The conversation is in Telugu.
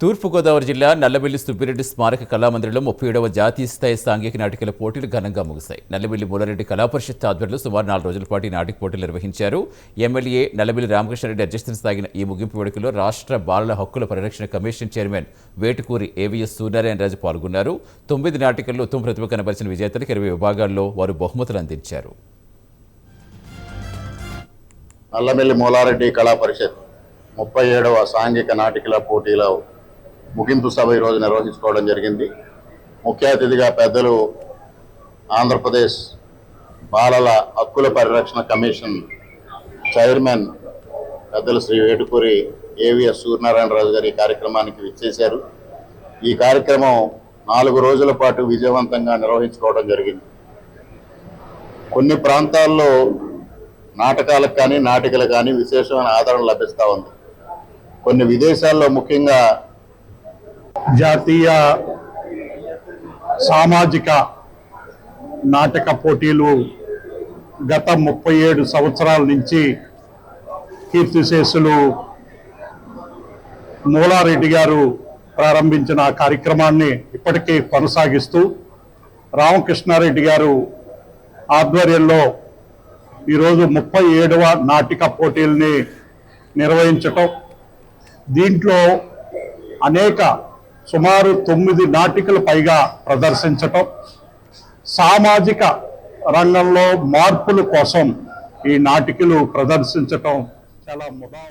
తూర్పుగోదావరి జిల్లా నల్లబెల్లి సుబ్బిరెడ్డి స్మారక కళామందిరంలో 37వ జాతీయ స్థాయి సాంఘిక నాటికల పోటీలు ఘనంగా ముగిశాయి. నల్లబెల్లి మూలారెడ్డి కళాపరిషత్ ఆధ్వర్యంలో సుమారు 4 రోజుల పాటు ఈ నాటిక పోటీలు నిర్వహించారు. ఎమ్మెల్యే నల్లబెల్లి రామకృష్ణారెడ్డి అధ్యక్షతన సాగిన ఈ ముగింపు వేడుకలో రాష్ట్ర బాలల హక్కుల పరిరక్షణ commission chairman Vetukuri AVS Suryanarayana Raju పాల్గొన్నారు. 9 నాటికల్లో ఉత్తమ ప్రతిభ కనబరిచిన విజేతలకు 20 విభాగాల్లో వారు బహుమతులు అందించారు. నల్లబెల్లి మూలారెడ్డి కళాపరిషత్ 37వ సాంఘిక నాటికల పోటీల ముగింపు సభ ఈరోజు నిర్వహించుకోవడం జరిగింది. ముఖ్య అతిథిగా పెద్దలు ఆంధ్రప్రదేశ్ బాలల హక్కుల పరిరక్షణ కమిషన్ చైర్మన్ పెద్దలు శ్రీ వేటుకూరి ఏవీఎస్ సూర్యనారాయణరాజు గారి కార్యక్రమానికి విచ్చేశారు. ఈ కార్యక్రమం 4 రోజుల పాటు విజయవంతంగా నిర్వహించుకోవడం జరిగింది. కొన్ని ప్రాంతాల్లో నాటకాలకు కానీ నాటికలకు కానీ విశేషమైన ఆదరణ లభిస్తూ ఉంది. కొన్ని విదేశాల్లో ముఖ్యంగా జాతీయ సామాజిక నాటక పోటీలు గత 37 సంవత్సరాల నుంచి కీర్తిశేషులు మూలారెడ్డి గారు ప్రారంభించిన కార్యక్రమాన్ని ఇప్పటికీ కొనసాగిస్తూ రామకృష్ణారెడ్డి గారు ఆధ్వర్యంలో ఈరోజు 37వ నాటిక పోటీల్ని నిర్వహించటం, దీంట్లో అనేక సుమారు 9 నాటికలు పైగా ప్రదర్శించటం, సామాజిక రంగంలో మార్పుల కోసం ఈ నాటికలు ప్రదర్శించటం చాలా ముదా